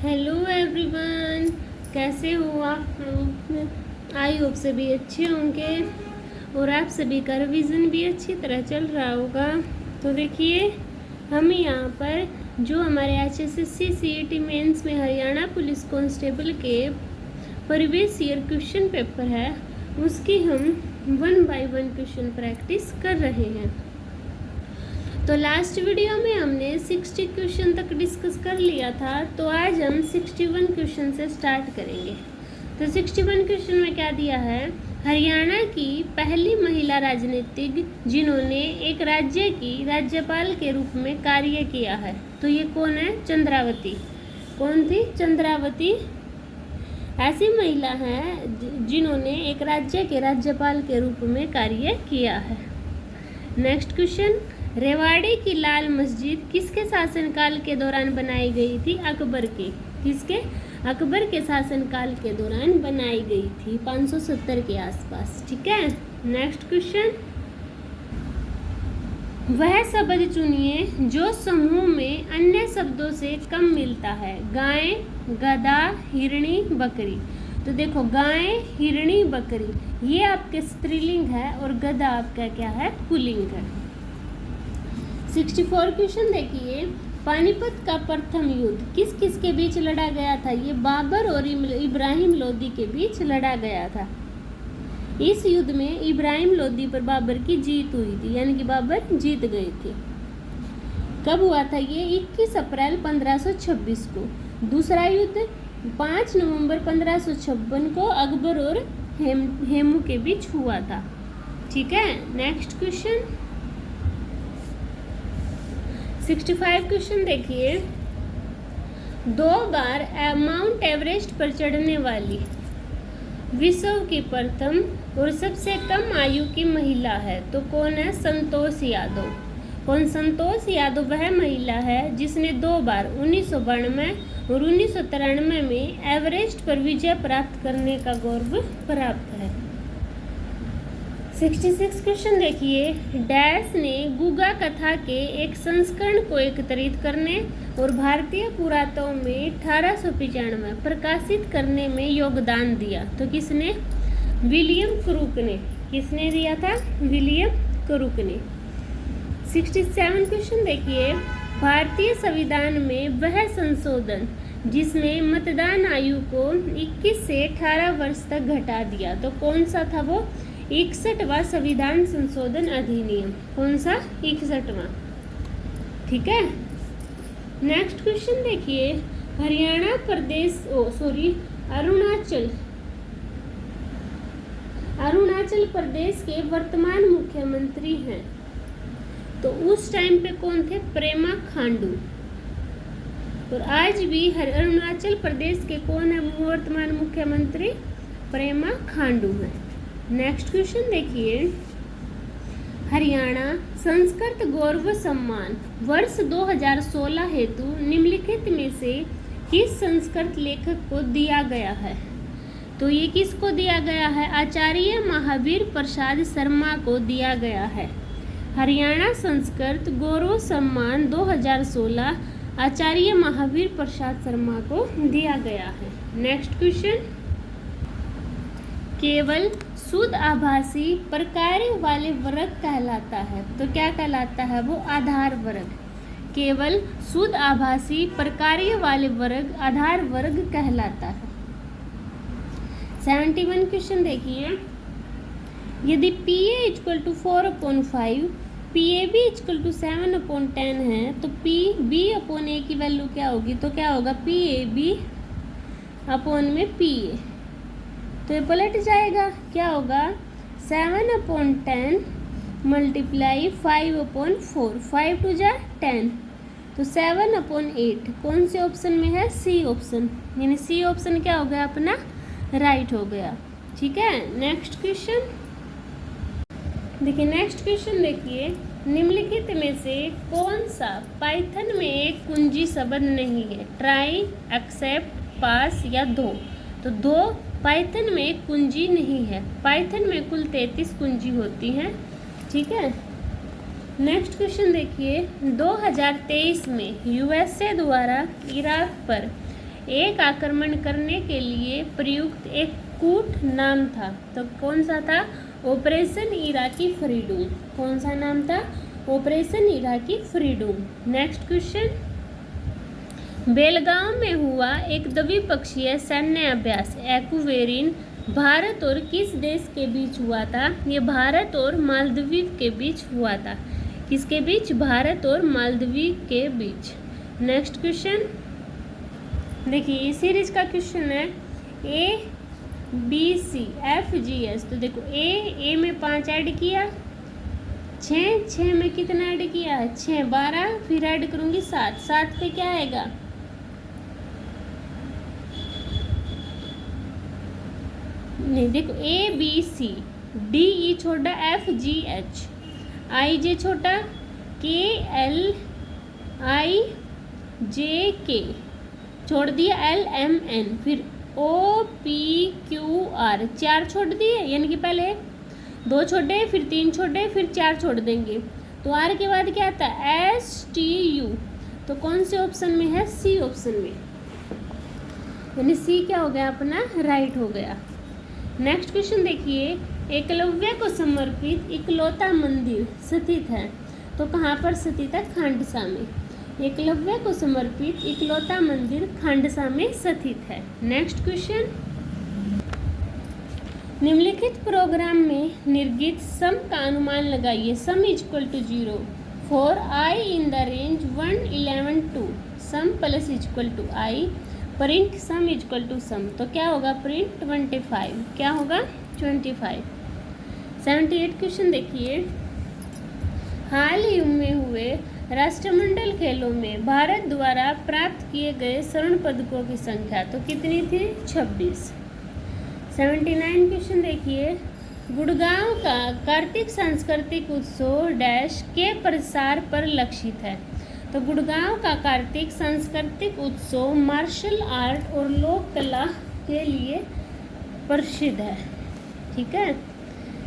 Hello everyone, कैसे हो आप लोग। आई होप सभी अच्छे होंगे और आप सभी का रिवीजन भी अच्छी तरह चल रहा होगा। तो देखिए, हम यहाँ पर जो हमारे HSSC CET मेंस में हरियाणा पुलिस कांस्टेबल के प्रीवियस ईयर क्वेश्चन पेपर है, उसकी हम 1 बाय 1 क्वेश्चन प्रैक्टिस कर रहे हैं। तो लास्ट वीडियो में हमने 60 क्वेश्चन तक डिस्कस कर लिया था, तो आज हम 61 क्वेश्चन से स्टार्ट करेंगे। तो 61 क्वेश्चन में क्या दिया है, हरियाणा की पहली महिला राजनीतिज्ञ जिन्होंने एक राज्य की राज्यपाल के रूप में कार्य किया है, तो ये कौन है? चंद्रावती। कौन थी? चंद्रावती ऐसी महिला है जिन्होंने एक राज्य के राज्यपाल के रूप में कार्य किया है। नेक्स्ट क्वेश्चन, रेवाड़ी की लाल मस्जिद किसके शासनकाल के दौरान बनाई गई थी? अकबर के। किसके? अकबर के शासनकाल के दौरान बनाई गई थी, 570 के आसपास। ठीक है। नेक्स्ट क्वेश्चन, वह शब्द चुनिए जो समूह में अन्य शब्दों से कम मिलता है। गाय, गधा, हिरणी, बकरी। तो देखो, गाय, हिरणी, बकरी ये आपके स्त्रीलिंग है और गधा आपका क्या है? पुल्लिंग है। 64 क्वेश्चन देखिए, पानीपत का प्रथम युद्ध किस किस के बीच लड़ा गया था? ये बाबर और इब्राहिम लोदी के बीच लड़ा गया था। इस युद्ध में इब्राहिम लोदी पर बाबर की जीत हुई थी, यानी कि बाबर जीत गए थे। कब हुआ था ये? 21 अप्रैल 1526 को। दूसरा युद्ध 5 नवंबर 1556 को अकबर और हेमू के बीच हुआ था। ठीक है। नेक्स्ट क्वेश्चन 65 क्वेश्चन देखिए, 2 बार माउंट एवरेस्ट पर चढ़ने वाली विश्व की प्रथम और सबसे कम आयु की महिला है, तो कौन है? संतोष यादव। कौन? संतोष यादव वह महिला है जिसने 2 बार 1992 और 1993 में एवरेस्ट पर विजय प्राप्त करने का गौरव प्राप्त है। 66 क्वेश्चन देखिए, डैश ने गुगा कथा के एक संस्करण को एकत्रित करने और भारतीय पुरातत्व में 1895 प्रकाशित करने में योगदान दिया, तो किसने? विलियम क्रूक ने। किसने दिया था? विलियम क्रूक ने। 67 क्वेश्चन देखिए, भारतीय संविधान में वह संशोधन जिसने मतदान आयु को 21 से 18 वर्ष तक घटा दिया, तो कौन सा था वो? 61वां संविधान संशोधन अधिनियम। कौन सा? 61वां। ठीक है। नेक्स्ट क्वेश्चन देखिए, हरियाणा प्रदेश अरुणाचल प्रदेश के वर्तमान मुख्यमंत्री हैं, तो उस टाइम पे कौन थे? पेमा खांडू। और आज भी अरुणाचल प्रदेश के कौन है वर्तमान मुख्यमंत्री? पेमा खांडू है। नेक्स्ट क्वेश्चन देखिए, हरियाणा संस्कृत गौरव सम्मान वर्ष 2016 हेतु निम्नलिखित में से किस संस्कृत लेखक को दिया गया है? तो ये किसको दिया गया है? आचार्य महावीर प्रसाद शर्मा को दिया गया है। हरियाणा संस्कृत गौरव सम्मान 2016 आचार्य महावीर प्रसाद शर्मा को दिया गया है। नेक्स्ट क्वेश्चन, केवल शुद्ध आभासी प्रकार्य वाले वर्ग कहलाता है, तो क्या कहलाता है वो? आधार वर्ग। केवल शुद्ध आभासी प्रकार्य वाले वर्ग आधार वर्ग कहलाता है। 71 क्वेश्चन देखिए, यदि PA = 4/5, PAB = 7/10 है, तो PB/A की वैल्यू क्या होगी? तो क्या होगा? PAB/PA। तो ये पलट जाएगा, क्या होगा? 7/10 × 5/4, 5 2 जा 10, तो 7/8 कौन से ऑप्शन में है? C ऑप्शन, यानी C ऑप्शन क्या हो गया अपना? राइट हो गया। ठीक है। नेक्स्ट क्वेश्चन देखिए, निम्नलिखित में से कौन सा पाइथन में एक कुंजी शब्द नहीं है? ट्राई, एक्सेप्ट, पास या दो। तो दो पाइथन में एक कुंजी नहीं है। पाइथन में कुल 33 कुंजी होती हैं। ठीक है। नेक्स्ट क्वेश्चन देखिए, 2023 में USA द्वारा इराक पर एक आक्रमण करने के लिए प्रयुक्त एक कूट नाम था। तो कौन सा था? Operation Iraqi freedom. कौन सा नाम था? Operation Iraqi freedom. Next question, Belgaum में हुआ एक द्विपक्षीय सैन्य अभ्यास एक्वेरिन भारत और किस देश के बीच हुआ था? ये भारत और मालदीव के बीच हुआ था। किसके बीच? भारत और मालदीव के बीच। नेक्स्ट क्वेश्चन देखिए, इस सीरीज का क्वेश्चन है ABCFGH। तो देखो ए में 5 ऐड किया, 6 में कितना ऐड किया है? 6 12, फिर ऐड करूंगी 7 पे क्या आएगा? नहीं, देखो ABC, DE छोटा, FGH, IJ छोटा, KLIJK छोड़ दिया, LMN, फिर OPQR 4 छोड़ दिए, यानी कि पहले 2 छोटे, फिर 3 छोटे, फिर 4 छोड़ देंगे। तो R के बाद क्या आता है? STU। तो कौन से ऑप्शन में है? C ऑप्शन में, यानी C क्या हो गया अपना? राइट हो गया। नेक्स्ट क्वेश्चन देखिए, एकलव्य को समर्पित इकलौता मंदिर स्थित है। तो कहाँ पर स्थित है? खांडसा में। एकलव्य को समर्पित इकलौता मंदिर खांडसा में स्थित है। नेक्स्ट क्वेश्चन, निम्नलिखित प्रोग्राम में निर्गित सम का अनुमान लगाइए। Sum is equal to 0 for I in the range 1 11 2 sum plus is equal to I print sum is equal to sum. तो क्या होगा? प्रिंट 25। क्या होगा? 25। 78 क्वेश्चन देखिए, हाल ही में हुए राष्ट्रमंडल खेलों में भारत द्वारा प्राप्त किए गए स्वर्ण पदकों की संख्या तो कितनी थी? 26। 79 क्वेश्चन देखिए, गुड़गांव का कार्तिक सांस्कृतिक उत्सव डैश के प्रसार पर लक्षित है। तो गुड़गांव का कार्तिक सांस्कृतिक उत्सव मार्शल आर्ट और लोक कला के लिए प्रसिद्ध है। ठीक है।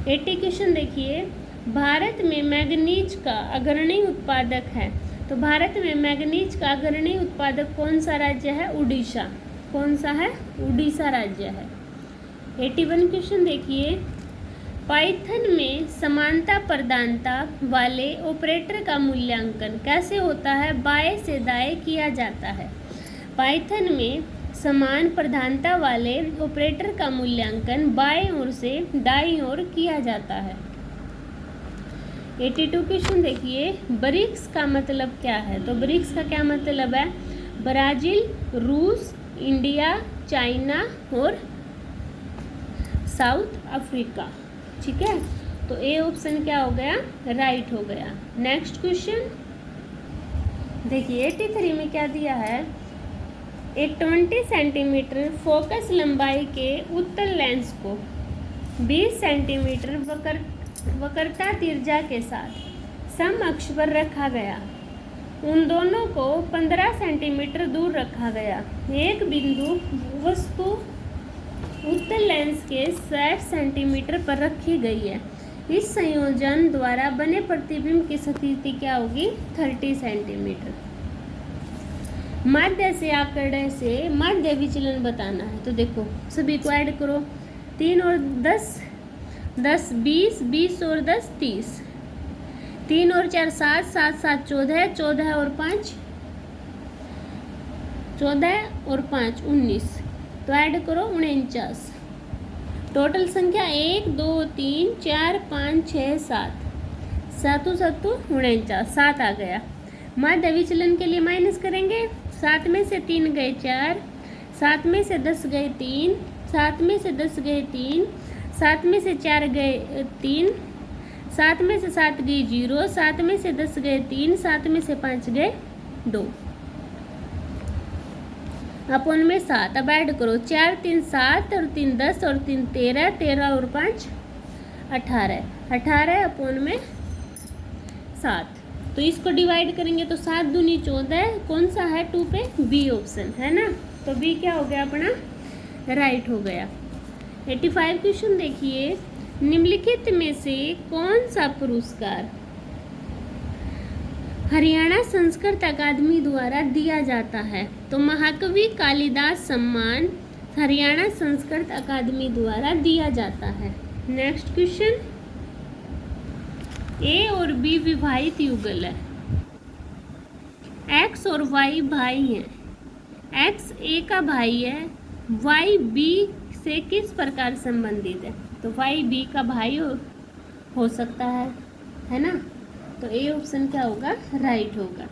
80 क्वेश्चन देखिए, भारत में मैग्नीज का अग्रणी उत्पादक है। तो भारत में मैग्नीज का अग्रणी उत्पादक कौन सा राज्य है? उड़ीसा। कौन सा है? उड़ीसा राज्य है। 81 क्वेश्चन देखिए, पाइथन में समानता प्रधानता वाले ऑपरेटर का मूल्यांकन कैसे होता है? बाएं से दाएं किया जाता है। पाइथन में समान प्रधानता वाले ऑपरेटर का मूल्यांकन बाएं ओर से दाईं ओर किया जाता है। 82 क्वेश्चन देखिए, ब्रिक्स का मतलब क्या है? तो ब्रिक्स का क्या मतलब है? ब्राजील, रूस, इंडिया, चाइना और साउथ अफ्रीका। ठीक है। तो ए ऑप्शन क्या हो गया? राइट हो गया। नेक्स्ट क्वेश्चन देखिए, 83 में क्या दिया है? एक 20 सेंटीमीटर फोकस लंबाई के उत्तल लेंस को 20 सेंटीमीटर वक्रता तिर्जा के साथ सम अक्ष पर रखा गया। उन दोनों को 15 सेंटीमीटर दूर रखा गया। एक बिंदु वस्तु उत्तल लेंस के 60 सेंटीमीटर पर रखी गई है। इस संयोजन द्वारा बने प्रतिबिंब की स्थिति क्या होगी? 30 सेंटीमीटर। माध्य से आंकड़े से माध्य विचलन बताना है। तो देखो सभी को ऐड करो, 3 और 10 10 20, 20 और 10 30, 3 और 4 7, 7 7 14, 14 और 5 14 और 5 19। तो ऐड करो 49। टोटल संख्या 1 2 3 4 5 6 7, 7 7 49, 7 आ गया। माध्य विचलन के लिए माइनस करेंगे। 7 में से 3 गए 4, 7 में से 10 गए 3, 7 में से 10 गए 3, 7 में से 4 गए 3, 7 में से 7 गई 0, 7 में से 10 गए 3, 7 में से 5 गए 2, अपन में 7। अब ऐड करो, 4 3 7 और 3 10 और 3 13, 13 और 5 18, 18 अपन में 7। तो इसको डिवाइड करेंगे तो 7 दूनी 14, कौन सा है? 2 पे बी ऑप्शन है ना। तो बी क्या हो गया अपना? राइट हो गया। 85 क्वेश्चन देखिए, निम्नलिखित में से कौन सा पुरस्कार हरियाणा संस्कृत अकादमी द्वारा दिया जाता है? तो महाकवि कालिदास सम्मान हरियाणा संस्कृत अकादमी द्वारा दिया जाता है। नेक्स्ट क्वेश्चन, ए और बी विवाहित युगल है। एक्स और वाई भाई हैं। एक्स ए का भाई है, वाई बी से किस प्रकार संबंधित है? तो वाई बी का भाई हो सकता है ना? तो ए ऑप्शन क्या होगा? राइट होगा।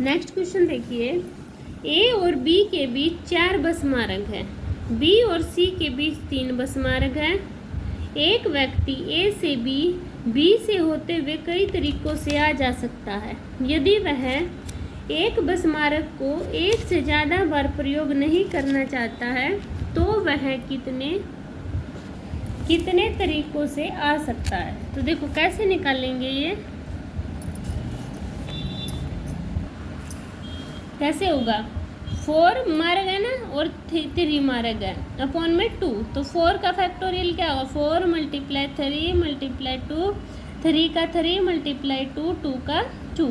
नेक्स्ट क्वेश्चन देखिए, ए और बी के बीच 4 बस मार्ग है, बी और सी के बीच 3 बस मार्ग है। एक व्यक्ति ए से बी से होते हुए कई तरीकों से आ जा सकता है। यदि वह एक बस मार्ग को एक से ज़्यादा बार प्रयोग नहीं करना चाहता है तो वह कितने तरीकों से आ सकता है? तो देखो कैसे निकालेंगे ये, कैसे होगा? 4 मार्ग है ना और 3 मार्ग है, अपॉन में 2, तो 4 का फैक्टोरियल क्या होगा? 4 × 3 × 2, 3 का 3 × 2, 2 का 2,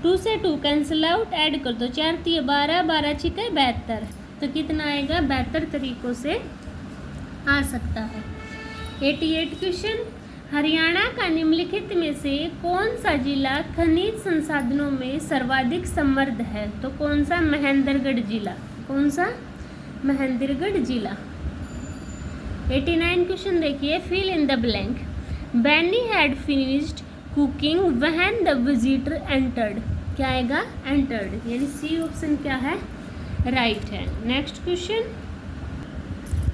2 से 2 कैंसिल आउट, ऐड कर दो, 4 3 12, 12 6 72, तो कितना आएगा? 72 तरीकों से आ सकता है। 88 क्वेश्चन, हरियाणा का निम्नलिखित में से कौन सा जिला खनिज संसाधनों में सर्वाधिक समृद्ध है? तो कौन सा? महेंद्रगढ़ जिला। कौन सा? महेंद्रगढ़ जिला। 89 क्वेश्चन देखिए, fill in the blank. Benny had finished cooking when the visitor entered. क्या आएगा? एंटर्ड, यानी सी ऑप्शन क्या है? राइट है। Next question,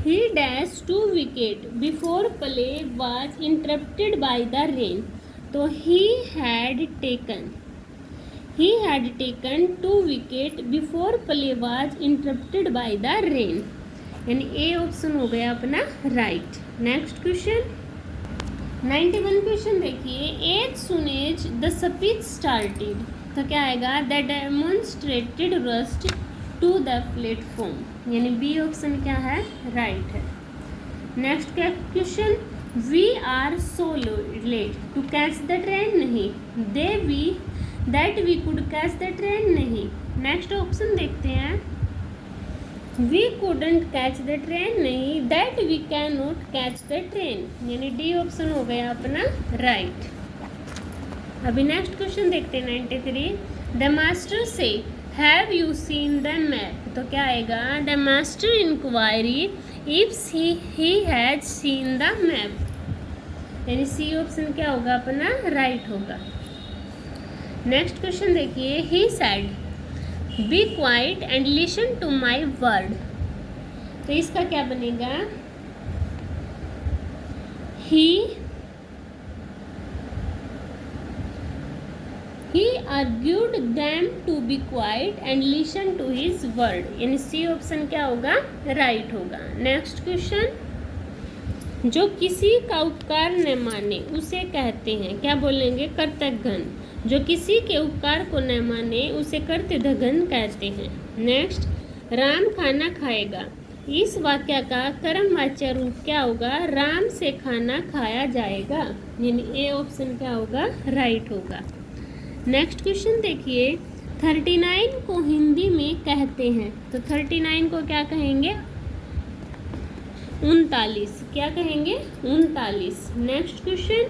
he dashed 2 wicket before play was interrupted by the rain. तो he had taken 2 wicket before play was interrupted by the rain, यानी A option हो गया अपना राइट। नेक्स्ट क्वेश्चन 91 क्वेश्चन देखिए, as soon as the speech started, तो क्या आएगा? The demonstrated rust to the platform, यानी बी ऑप्शन क्या है? राइट है। Next question, we are so late to catch the train, नहीं। That we could catch the train, नहीं। Next option देखते हैं, we couldn't catch the train, नहीं। That we can not catch the train, यानी D option हो गया अपना right. अभी नेक्स्ट क्वेश्चन देखते हैं 93, the master said have you seen the map, तो क्या आएगा? The master inquiry if he has seen the map, यानी सी ऑप्शन क्या होगा अपना? राइट होगा। नेक्स्ट क्वेश्चन देखिए, he said be quiet and listen to my word, तो इसका क्या बनेगा? He argued them to be quiet and listen to his word, यानी सी ऑप्शन क्या होगा? राइट होगा। नेक्स्ट क्वेश्चन, जो किसी का उपकार न माने उसे कहते हैं, क्या बोलेंगे? कर्तघ्न। जो किसी के उपकार को न माने उसे कर्तघ्न कहते हैं। नेक्स्ट, राम खाना खाएगा, इस वाक्य का कर्मवाच्य रूप क्या होगा? राम से खाना खाया जाएगा, यानी ए ऑप्शन क्या होगा? राइट होगा। नेक्स्ट क्वेश्चन देखिए, 39 को हिंदी में कहते हैं, तो 39 को क्या कहेंगे? 39, क्या कहेंगे? 39। नेक्स्ट क्वेश्चन,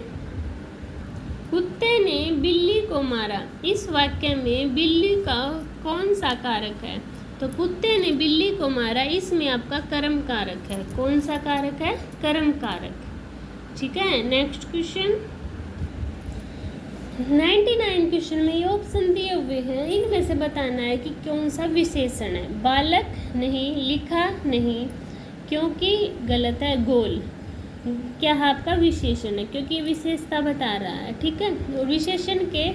कुत्ते ने बिल्ली को मारा, इस वाक्य में बिल्ली का कौन सा कारक है? तो कुत्ते ने बिल्ली को मारा, इसमें आपका कर्म कारक है। कौन सा कारक है? कर्म कारक, ठीक है। नेक्स्ट क्वेश्चन 99 क्वेश्चन में ये ऑप्शन दिए हुए हैं, इनमें से बताना है कि कौन सा विशेषण है। बालक नहीं, लिखा नहीं, क्योंकि गलत है, गोल क्या है आपका? विशेषण है, क्योंकि विशेषता बता रहा है, ठीक है। और विशेषण के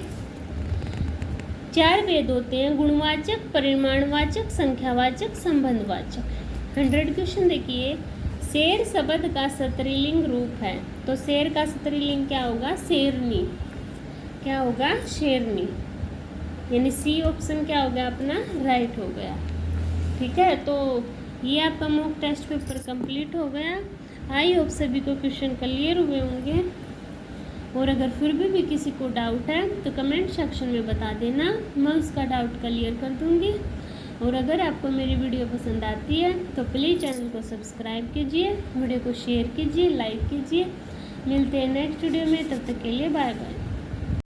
4 भेद होते हैं, गुणवाचक, परिमाणवाचक, संख्यावाचक, संबंधवाचक। 100 क्वेश्चन देखिए, शेर शब्द का स्त्रीलिंग रूप है, तो शेर का स्त्रीलिंग क्या होगा? शेरनी, क्या होगा? शेरनी, यानी सी ऑप्शन क्या होगा अपना? राइट हो गया, ठीक है। तो ये आपका मॉक टेस्ट पेपर कंप्लीट हो गया। आई होप सभी को क्वेश्चन क्लियर हुए होंगे। और अगर फिर भी किसी को डाउट है तो कमेंट सेक्शन में बता देना, मैं उसका डाउट क्लियर कर दूँगी। और अगर आपको मेरी वीडियो पसंद आती है तो प्लीज़ चैनल को सब्सक्राइब कीजिए, वीडियो को शेयर कीजिए, लाइक कीजिए। मिलते हैं नेक्स्ट वीडियो में, तब तक के लिए बाय बाय।